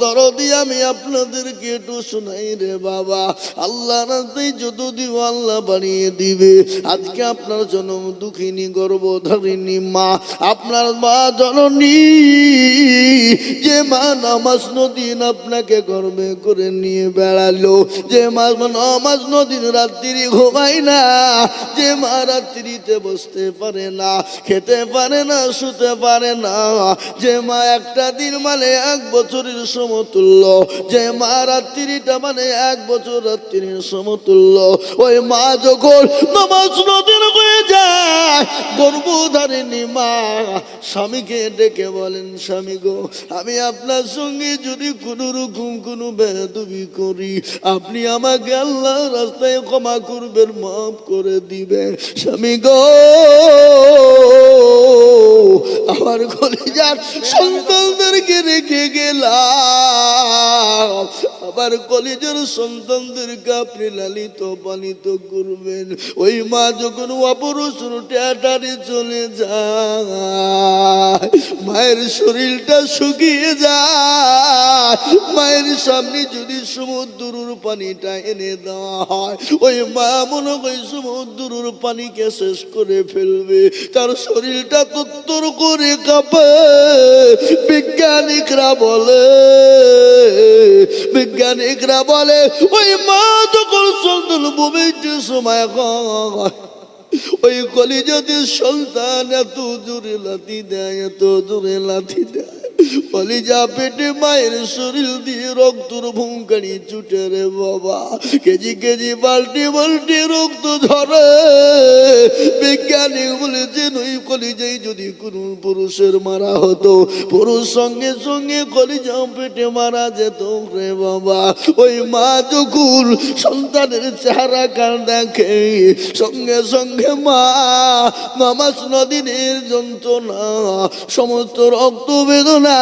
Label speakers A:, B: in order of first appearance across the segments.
A: দরদি আমি আপনাদেরকে একটু শোনাই রে বাবা, আল্লাহ রাস্তায় যত দিব আল্লাহ বাড়িয়ে দিবে। আজকে আপনার জন্ম দুঃখিনী গর্ভধারিণী মা, আপনার মা জননী, যে মা নামাজ নদিন আপনাকে গর্বে করে নিয়ে বেড়ালো, যে মা নামাজ নদিন রাত্রি ঘুমায় না, যে মা রাত্রিতে বসতে পারে না, খেতে পারে না, শুতে পারে না, যে মা একটা দিন মানে 1 বছরের সমতুল্য, যে মা রাত্রিটা মানে 1 বছর রাত্রির সমতুল্য, ওই মা যখন নামাজ নদিন হয়ে যায়, গর্ভধারিণী মা স্বামীকে ডেকে বলেন, স্বামী গো, আমি আপনার সঙ্গে যদি কোনো রকম কোনো বেয়াদবি করি, আপনি আমাকে আল্লাহ রাস্তায় ক্ষমা করবেন, মাফ করে দিবেন। স্বামী গো, আমার কলিজার সন্তানদেরকে রেখে গেলাম, আমার কলিজার সন্তানদেরকে আপনি লালিত পালিত করবেন। ওই মা যখন অপরসর ট্যাটারে চলে যায়, মায়ের শরীরটা শুকিয়ে যায়, মায়ের সামনে যদি সমুদ্রের পানিটা এনে দেওয়া হয়, ওই মা মনে হয় সমুদ্রের পানিকে শেষ করে ফেলবে, তার শরীরটা তত্তর করে কাঁপে। বিজ্ঞানিকরা বলে ওই মা যখন সন্তান ভূমিতে সময় হয়, ওই কলিজাতে সন্তান এত জোরে লাথি দেয়, এত জোরে লাথি দেয়, কলিজা পেটে মায়ের শরীর দিয়ে রক্তর ভূমকানি ছুটে রে বাবা, কেজি কেজি বাল্টি বাল্টি রক্ত ঝরে। বিজ্ঞানী বলেছেন ওই কলিজায় যদি কোনো পুরুষের মারা হতো, পুরুষ সঙ্গে সঙ্গে কলিজা পেটে মারা যেত রে বাবা। ওই মা যখন সন্তানের চেহারা কার দেখে, সঙ্গে সঙ্গে মা নামাজ নদিনের যন্ত্রণা, সমস্ত রক্ত বেদনা,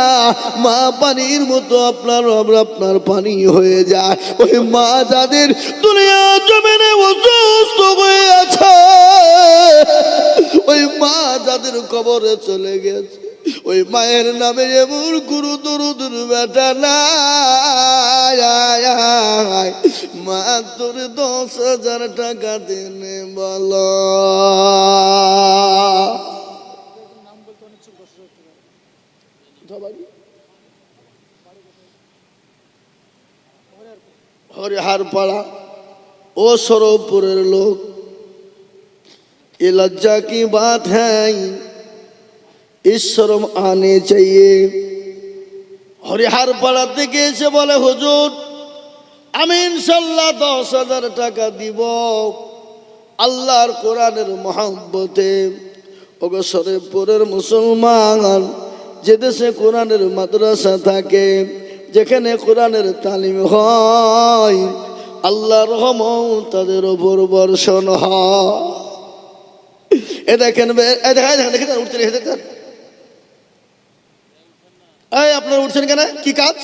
A: মা পানির মতো আপনার পানি হয়ে যায়। ওই মা যাদের দুনিয়া জমিনে অসুস্থ হয়ে আছে, ওই মা যাদের কবরে চলে গেছে, ওই মায়ের নামে এমন গুরু দরুদ বেটা নাই। মা তোর 10,000 টাকা দেনে বল। হরিহার পাড়া ও সরবপুরের লোক, ये लज्जा की बात है, इस शर्म आने चाहिए। হরিহার পাড়া থেকে এসে বলে, হুজুর আমি ইনশাল্লাহ 10,000 টাকা দিব আল্লাহর কোরআনের মহব্বতে। ওগো শরীফপুরের মুসলমান, যে দেশে কোরআনের মাদ্রাসা থাকে, যেখানে কোরআনের তালিম হয়, আল্লাহর রহমত তাদের উপর বর্ষণ হয়। এ দেখেন, দেখেন উঠতে দেখেন, এই আপনারা উঠছেন কেন, কি কাজ?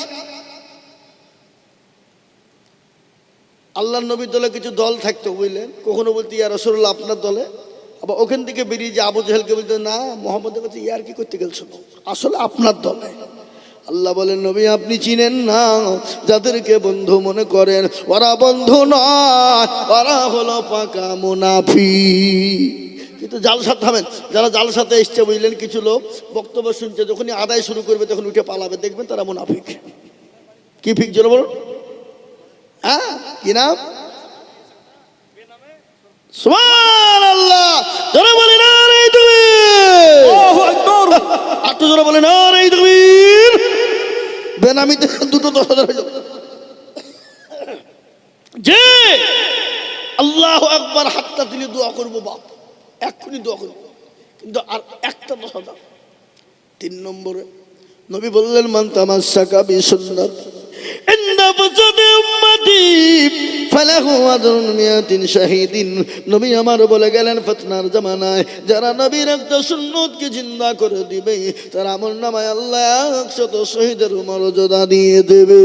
A: আল্লাহর নবীর দলে কিছু দল থাকতো বুঝলেন, কখনো বলতে ইয়া রাসূলুল্লাহ আপনার দলে, আবার ওখান থেকে বেরিয়ে যে আবু জেহেলকে বলতে না মোহাম্মদের কাছে ইয়ার কি করতে গেছিল, আসলে আপনার দলে। আল্লাহ বলেন, নবী আপনি চিনেন না, যাদেরকে বন্ধু মনে করেন ওরা বন্ধু নয়, ওরা হলো পাকা মুনাফিক। কিন্তু জালসা থামেন, যারা জালসাতে এসছে বুঝলেন, কিছু লোক বক্তব্য শুনছে, যখনই আদায় শুরু করবে তখন উঠে পালাবে, দেখবেন তারা মুনাফিক। কি ফিক জোরে বলুন, হ্যাঁ কি নাম? সুবহানাল্লাহ, জোরে বলেন নারে তাকবীর, আল্লাহু আকবার, আরেকটু জোরে বলেন নারে তাকবীর। বেনামিতে দুটো 10,000 হয়ে যাবে। যে আল্লাহু আকবার হাতটা দিলে দোয়া করবো, বাপ এক্ষুনি দোয়া করবো, কিন্তু আর একটা 10,000। 3 নম্বরে নবী বললেন, মান তামাসসাকা বিসুন্নাতি ইনদা ফাসাদি উম্মতি ফালাহু আজরুন মিয়াতিন শাহীদিন। নবী আমার বলে গেলেন, ফিতনার জামানায় যারা নবীর একটা সুন্নতকে জিন্দা করে দিবে, তার আমলনামায় আল্লাহ 100 শহীদের মর্যাদা দিয়ে দেবে।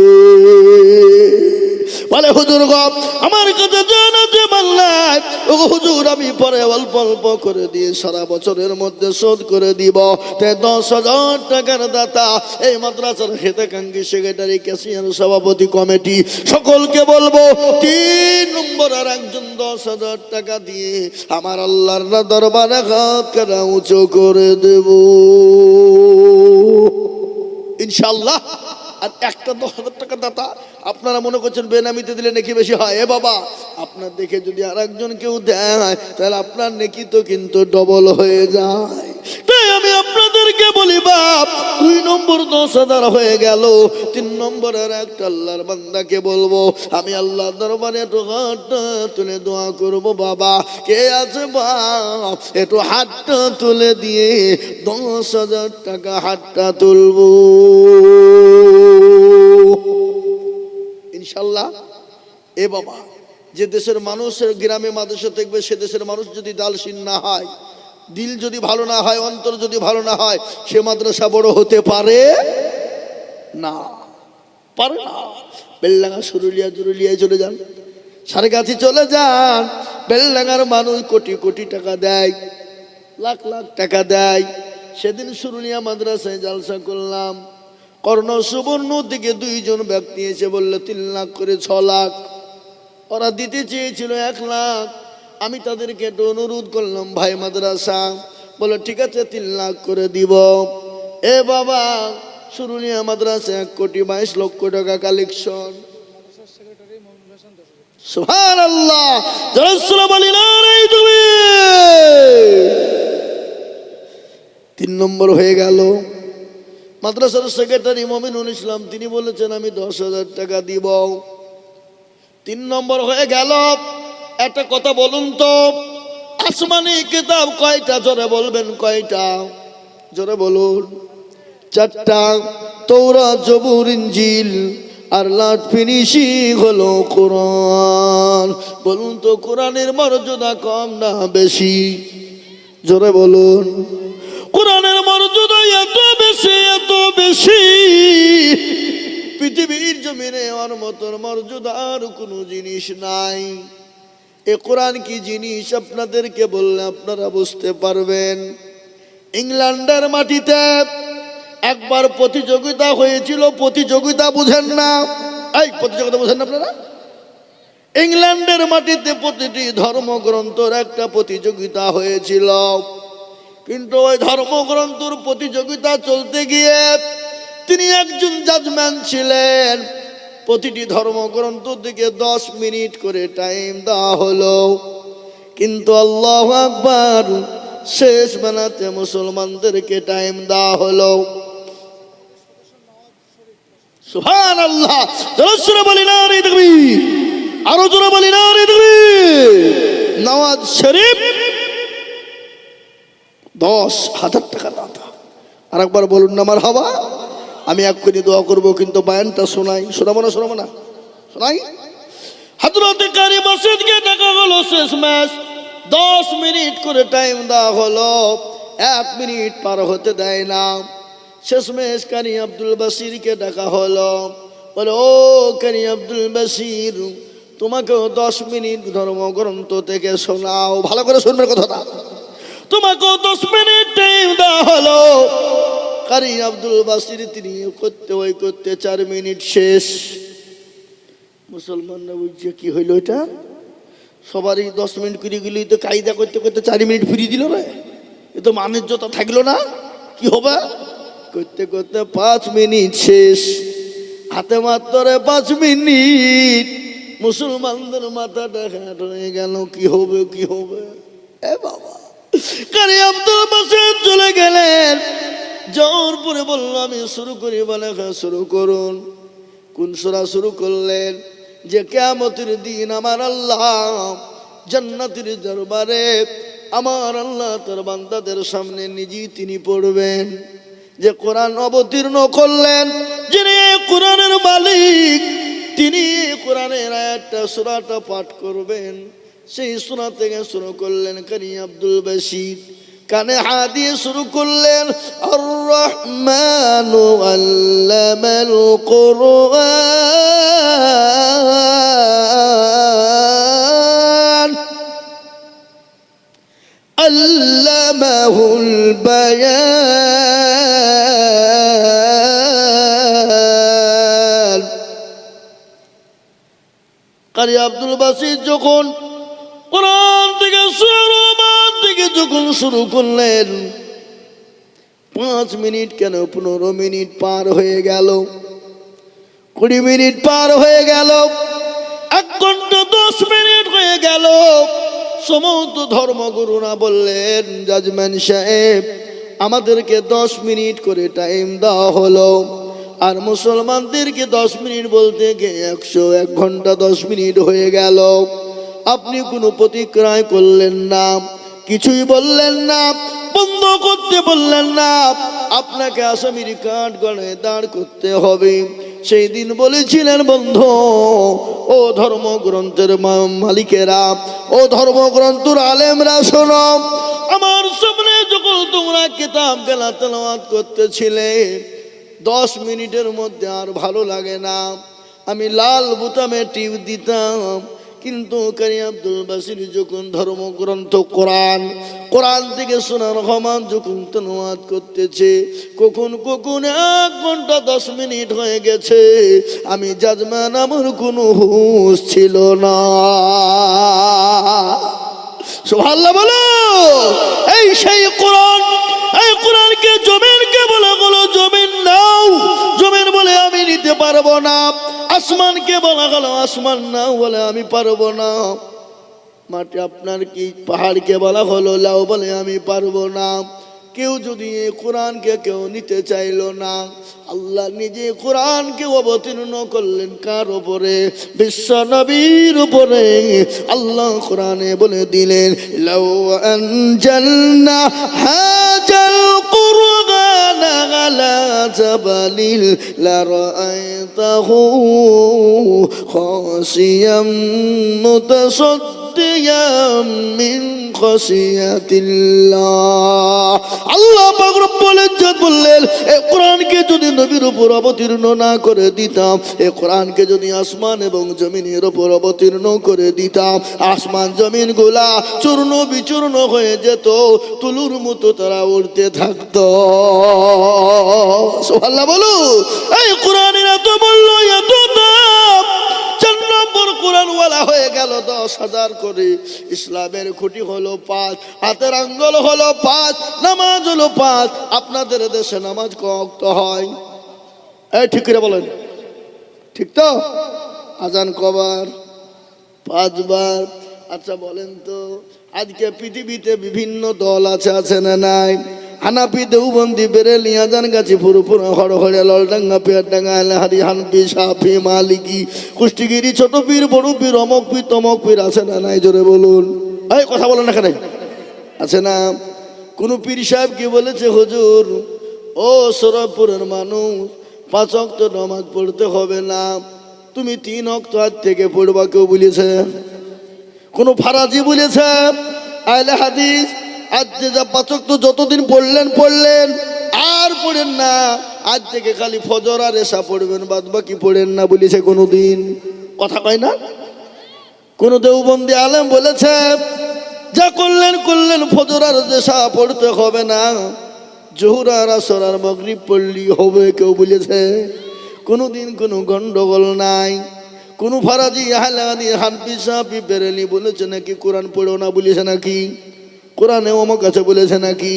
A: বলে হুজুর গো আমার কাছে জানা যে মাল্লাই ও হুজুর আমি পরে অল্প অল্প করে দিয়ে সারা বছরের মধ্যে শোধ করে দিব। তাই 10,000 টাকার দাতা এই মাদ্রাসার হেতাকাঙ্ক্ষী সেক্রেটারি ক্যাশিয়ার সভাপতি কমিটি সকলকে বলবো 3 নম্বর আর একজন 10,000 টাকা দিয়ে আমার আল্লাহর দরবারে হাত কাটা উঁচু করে দেব ইনশাআল্লাহ। আর একটা 10,000 টাকা দাতা আপনারা মনে করছেন বেনামিতে দিলে নেকি বেশি হয়। এ বাবা আপনার দেখে যদি আর একজন কেউ দেয় তাহলে আপনার নেকি তো কিন্তু ডবল হয়ে যায়। তাই আমি আপনাদেরকে বলি বাপ 2 নম্বর 10,000 হয়ে গেল। 3 নম্বরের একটা আল্লাহর বান্দাকে বলবো আমি আল্লাহর দরবারে একটু হাতটা তুলে দোয়া করবো। বাবা কে আছে বাপ একটু হাতটা তুলে দিয়ে 10,000 টাকা হাতটা তুলবো ইনশাল্লাহ। এ বাবা যে দেশের মানুষের গ্রামে মাদ্রাসা দেখবে সে দেশের মানুষ যদি দালশীন না হয়, দিল যদি ভালো না হয়, অন্তর যদি ভালো না হয়, সে মাদ্রাসা বড় হতে পারে না, পারে না। বেলডাঙ্গা সুরুলিয়া জুরুলিয়ায় চলে যান, সারগাছি চলে যান, বেলডাঙ্গার মানুষ কোটি কোটি টাকা দেয়, লাখ লাখ টাকা দেয়। সেদিন সুরুলিয়া মাদ্রাসায় জালসা করলাম, কর্ণ সুবর্ণ থেকে 2 জন ব্যক্তি এসে বললো 3 লাখ করে 6 লাখ। ওরা দিতে চেয়েছিল 1 লাখ। আমি তাদেরকে একটু অনুরোধ করলাম ভাই মাদ্রাসা, বলে ঠিক আছে 3 লাখ করে দিব। এ বাবা সুরুলিয়া মাদ্রাসা 1,22,00,000 টাকা কালেকশন। সুবহানাল্লাহ, রাসূলুল্লাহ বলেন আরে তুমি 3 নম্বর হয়ে গেল। মাদ্রাসার সেক্রেটারি মমিনুল ইসলাম তিনি বলেছেন আমি 10,000 টাকা দিব। 3 নম্বর হয়ে গেল। একটা কথা বলুন তো, আসমানি কিতাব কয়টা? জোরে বলবেন কয়টা? জোরে বলুন। 4টা, তাওরাত, জবুর, ইনজিল আর লাস্ট ফিনিশিং হলো কোরআন। বলুন তো কোরআনের মর্যাদা কম না বেশি? জোরে বলুন। কোরআনের মর্যাদা এত বেশি, এত বেশি, পৃথিবীর জমিনে ওর মতন মর্যাদার কোনো জিনিস নাই। এ কোরআন কি জিনিস আপনাদেরকে বললে আপনারা বুঝতে পারবেন। ইংল্যান্ডের মাটিতে একবার প্রতিযোগিতা হয়েছিল। প্রতিযোগিতা বুঝেন না? এই প্রতিযোগিতা বুঝেন না আপনারা? ইংল্যান্ডের মাটিতে প্রতিটি ধর্মগ্রন্থের একটা প্রতিযোগিতা হয়েছিল। কিন্তু ওই ধর্মগ্রন্থর প্রতিযোগিতা চলতে গিয়ে তিনি একজন জাজম্যান ছিলেন। প্রতিটি ধর্মগ্রন্থ থেকে 10 মিনিট করে টাইম দেওয়া হলো। কিন্তু আল্লাহু আকবার, শেষ বেলাতে মুসলমানদেরকে টাইম দেওয়া হলো। সুবহানাল্লাহ, জোরে বলি নারে তাকবীর, আরো জোরে বলি নারে তাকবীর। নওয়াজ শরীফ 10,000 টাকা দাতা। আর একবার বলুন না মারহাবা। আমি এক্ষুনি দোয়া করবো, কিন্তু বয়ানটা শোনাই। শোনাবো না? শোনাবো না? শোনাই। হযরতে কারি মসজিদকে ডাকা হলো শেষ ম্যাচ। 10 মিনিট করে টাইম দেওয়া হলো, 1 মিনিট পার হতে দেয় না। শেষমেশ কারি আব্দুল বাসিরকে ডাকা হলো। বলে ও কারি আব্দুল বাসির, তোমাকেও 10 মিনিট ধর্মগ্রন্থ থেকে শোনাও। ভালো করে শুনবে কথাটা। তোমাকেও 10 মিনিট টাইম দেওয়া হলো। কারি আব্দুল বাসির তিনি করতে 4 মিনিট শেষ। মুসলমানরা বলছে কি হইল এটা? সবারই 10 মিনিট করে গেলি তো কায়দা করতে করতে 4 মিনিট ফিরিয়ে দিল রে, এ তো মানের যত থাকলো না। কি হবে? করতে করতে 5 মিনিট শেষ। হাতে মাত্র 5 মিনিট। মুসলমানদের মাথাটা হ্যাট হয়ে গেল, কি হবে কি হবে। এ বাবা, কারি আব্দুল বাসির চলে গেলেন। জোর পরে বলল আমি শুরু করি। বলে হ্যাঁ শুরু করুন। কোন সূরা শুরু করলেন? যে কিয়ামতের দিন আমার আল্লাহ জান্নাতের দরবারে আমার আল্লাহ তার বান্দাদের সামনে নিজেই তিনি পড়বেন। যে কোরআন অবতীর্ণ করলেন, যিনি কোরআনের মালিক, তিনি কোরআনের আয়াতটা সূরাটা পাঠ করবেন। সেই সূরা থেকে শুরু করলেন কারি আব্দুল বাসির। কানে হাত দিয়ে শুরু করলেন আর রহমানু আল্লামাল কোরআন আল্লামাহুল বায়ান। কারি আব্দুল বাসিত যখন কোরআন থেকে যখন শুরু করলেন, 5 মিনিট কেন 15 মিনিট পার হয়ে গেল, 20 মিনিট পার হয়ে গেল, 1 ঘন্টা 10 মিনিট হয়ে গেল। সমস্ত ধর্মগুরুরা বললেন, জাজম্যান সাহেব আমাদেরকে 10 মিনিট করে টাইম দেওয়া হলো, আর মুসলমানদেরকে 10 মিনিট বলতে গিয়ে 101 ঘন্টা 10 মিনিট হয়ে গেল। আপনি কোনো প্রতিক্রিয়া করলেন না, কিছুই বললেন না, বন্ধ করতে বললেন না। আপনাকে আসামির কাঠ গড়ে দাঁড় করতে হবে। সেই দিন বলেছিলেন, বন্ধু ও ধর্মগ্রন্থের মালিকেরা, ও ধর্মগ্রন্থের আলেমরা শোনো, আমার সামনে যখন তোমরা কিতাব গেলা তেলাওয়াত করতেছিলে, 10 মিনিটের মধ্যে আর ভালো লাগে না, আমি লাল বোতামে টিপ দিতাম। কিন্তু কারি আব্দুল বাসির যখন ধর্মগ্রন্থ কোরআন থেকে শোনার রহমান যখন তেলাওয়াত করতেছে, কখন 1 ঘন্টা 10 মিনিট হয়ে গেছে, আমি জাজমান আমার কোনো হুঁশ ছিল না। সুবহানাল্লাহ বলো। এই সেই কোরআন, এই কোরআনকে জমিনকে বলা হলো জমিন নাও, জমিন বলে আমি নিতে পারবো না। আসমানকে বলা গেল আসমান নাও বলে আমি পারবো না। মাটি আপনার কি পাহাড়কে বলা হলো লাও বলে আমি পারবো না। কেউ যদি এই কোরআনকে কেউ নিতে চাইলো না, আল্লাহ নিজে কোরআনকে অবতীর্ণ করলেন কার উপরে? বিশ্ব নবীর উপরে। আল্লাহ কোরআনে বলে দিলেন, লাউ আনজালনা হাজাল কুরআন আলা জাবালিল লারাআইতাহু খাশিয়াম মুতাসাদ্দিয়াম মিন খাশিয়াতিল্লাহ। আল্লাহ পাক রব্বুল ইজ্জত বললেন, এই কোরআনকে যদি নবীর উপর অবতীর্ণ না করে দিতাম, এই কোরআনকে যদি আসমান এবং জমিনের উপর অবতীর্ণ করে দিতাম, আসমান জমিন গুলা চূর্ণ বিচূর্ণ হয়ে যেত, তুলুর মতো তারা উড়তে থাকতো। সুবহানাল্লাহ বলো। এই কোরআনের এত মূল্য, এত দাম, 4 নম্বর কোরআন ওয়ালা হয়ে গেল 10,000 করে। ইসলামের খুঁটি হলো 5, হাতের আঙ্গুল হলো 5, নামাজ হলো 5। আপনাদের দেশে নামাজ কত হয়? এই ঠিক করে বলেন, ঠিক তো? আজান কবার? 5 বার। আচ্ছা বলেন তো, আজকে পৃথিবীতে বিভিন্ন দল আছে না নাই? হানাফি, দেওবন্দি, বেরেলি, আজান গাছি, ফুরফুরা, হড়হড়ে, ললডাঙ্গা, পেয়ারডাঙ্গা, আলহারি, হানফি, শাফি, মালিকি, কুষ্টিগিরি, ছোট পীর, বড় পীর, অমক পীর, তমক পীর আছে না নাই? জোরে বলুন। এই কথা বলেন না কেন? আছে না? কোন পীর সাহেব কি বলেছে, হুজুর ও সরবপুরের মানুষ 5 ওয়াক্ত নামাজ পড়তে হবে না, তুমি 3 ওয়াক্ত আজ থেকে পড়বা? কেউ বলেছে? কোন ফারাজি বলেছে? আহলে হাদিস আজ যে 5 ওয়াক্ত যতদিন পড়লেন আর পড়েন না, আজ থেকে খালি ফজর আর এশা পড়বেন, বাদ বাকি পড়েন না বলেছে কোনদিন? কথা কয় না? কোন দেওবন্দি আলেম বলেছে যা করলেন ফজর আর এশা পড়তে হবে না, জোহর আর আসর আর মাগরিব পড়লেই হবে? কেউ বলেছে? কোনদিন কোনো গন্ডগোল নাই। কোন ফারাজি, আহলে হাদিস, হানফি, শাফি, বেরেলি বলেছে নাকি কোরআন পড়ো না বলেছে নাকি? কোরআনে অমুক আছে বলেছে নাকি?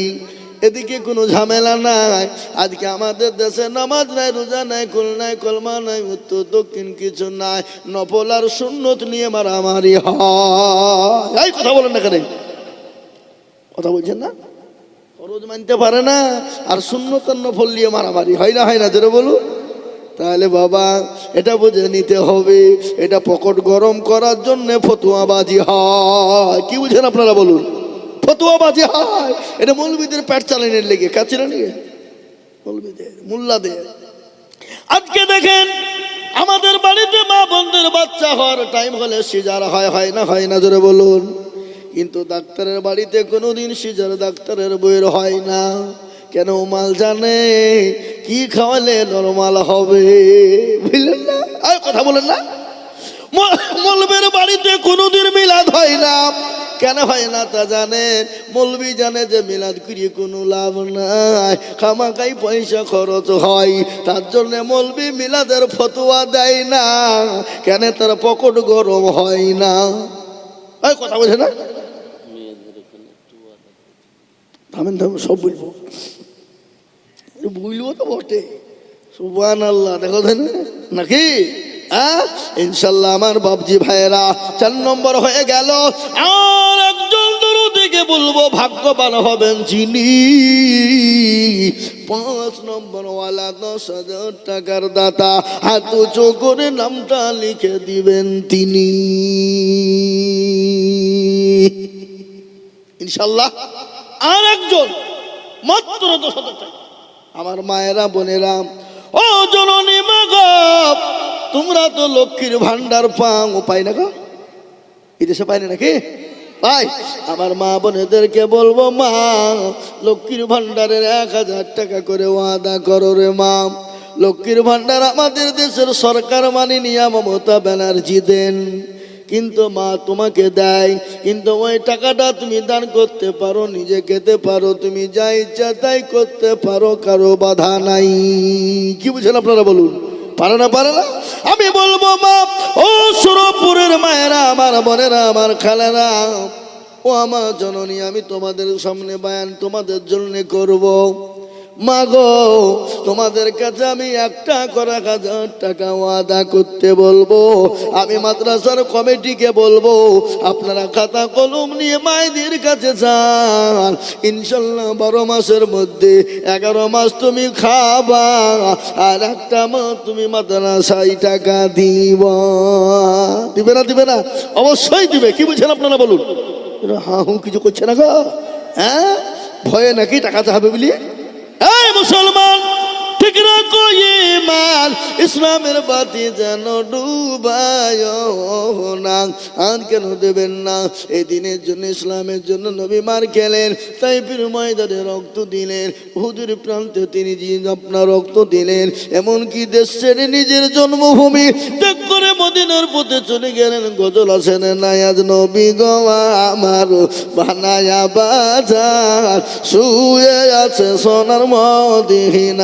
A: এদিকে কোনো ঝামেলা নাই। আজকে আমাদের দেশে নামাজ নাই, রোজা নাই, কুল নাই, কলমা নাই, উত্তর দক্ষিণ কিছু নাই, নফল আর সুন্নত নিয়ে মারামারি হয়। এই কথা বলেন না কেন? কথা বলছেন না? ফরজ মানতে পারে না, আর সুন্নত আর নফল নিয়ে মারামারি হয় না যেটা বলুন। তাহলে বাবা এটা বুঝে নিতে হবে, এটা পকেট গরম করার জন্য ফতুয়াবাজি হয়। কি বুঝেন আপনারা বলুন? ফতুয়াবাজি হয়। এটা মৌলবীদের পেট চালানোর লেগে, কাছিরা নিয়ে মৌলবীদের, মোল্লাদের। আজকে দেখেন আমাদের বাড়িতে মা বোনদের বাচ্চা হওয়ার টাইম হলে সিজার হয় না জোরে বলুন। কিন্তু ডাক্তারের বাড়িতে কোনোদিন সিজার ডাক্তারের বইয়ের হয় না। কেন? মাল জানে কি খাওয়ালে নরমাল হবে, বুঝলেন না? আর কথা বলেন না? মৌলবীর বাড়িতে কোনোদিন মিলাদ হয় না। কেন হয় না তা জানেন? মৌলবি জানে যে মিলাদ করিয়ে কোনো লাভ নাই, খামাখাই পয়সা খরচ হয়, তার জন্য মৌলবি মিলাদের ফতোয়া দেয় না। কেন? তার পকেট গরম হয় না। ওই কথা বোঝে না? থামেন থামেন, সব বলবো, বলবো তো বটে। সুবহানাল্লাহ, দেখো না নাকি? ইনশাল্লাহ আমার বাপজি ভাইয়েরা, 4 নম্বর হয়ে গেল। আর একজন দরদিকে বলবো ভাগ্যবান হবেন যিনি 5 নম্বর ওয়ালা 10,000 টাকার দাতা, হাত উঁচু করে নামটা লিখে দিবেন তিনি। ইনশাল্লাহ আর একজন মাত্র 10,000 টাকা। আমার মায়েরা বোনেরা, ও জননী মা গো, তোমরা তো লক্ষ্মীর ভান্ডার পাও, পাই না গো? এই দেশে পাই না নাকি? পাই। আমার মা বোনেদেরকে বলবো, মা লক্ষ্মীর ভান্ডারের 1,000 টাকা করে ওয়াদা করো রে মা। লক্ষ্মীর ভান্ডার আমাদের দেশের সরকার মাননীয়া মমতা ব্যানার্জি দেন, কিন্তু মা তোমাকে দেয়, কিন্তু ওই টাকাটা তুমি দান করতে পারো, নিজে খেতে পারো, তুমি যা ইচ্ছা তাই করতে পারো, কারো বাধা নাই। কি বুঝেন আপনারা বলুন? পারে না? পারে না? আমি বলবো মা, ও সুরপুরের মায়েরা, আমার বোনেরা, আমার খালেরা, ও আমার জননী, আমি তোমাদের সামনে বয়ান তোমাদের জন্য করব। মা গো, তোমাদের কাছে আমি 1,000 টাকা ওয়াদা করতে বলবো। আমি মাদ্রাসার কমিটিকে বলবো, আপনারা খাতা কলম নিয়ে মায়েদের কাছে যান। ইনশাল্লাহ 12 মাসের মধ্যে 11 মাস তুমি খাবা, আর একটা মাস তুমি মাদ্রাসায় টাকা দিবা। দিবে না? দিবে না? অবশ্যই দিবে। কি বুঝছেন আপনারা বলুন? হ্যাঁ হুঁ কিছু করছে না গো? হ্যাঁ, ভয়ে নাকি টাকা চাবে বলি? এই মুসলমান, ঠিক রাখো ঈমান, ইসলামের বাতি যেন ডুবায় না। আর কেন দেবেন না? এই দিনের জন্য, ইসলামের জন্য নবী মার খেলেন, তাইফের ময়দানে রক্ত দিলেন, উহুদের প্রান্তে তিনি আপনার রক্ত দিলেন। এমনকি দেশ ছেড়ে নিজের জন্মভূমি ত্যাগ করে মদিনার পথে চলে গেলেন। গজল আছেন না, আজ নবী গো আমার বানায়া বাজার, শুয়ে আছে সোনার মদিনা।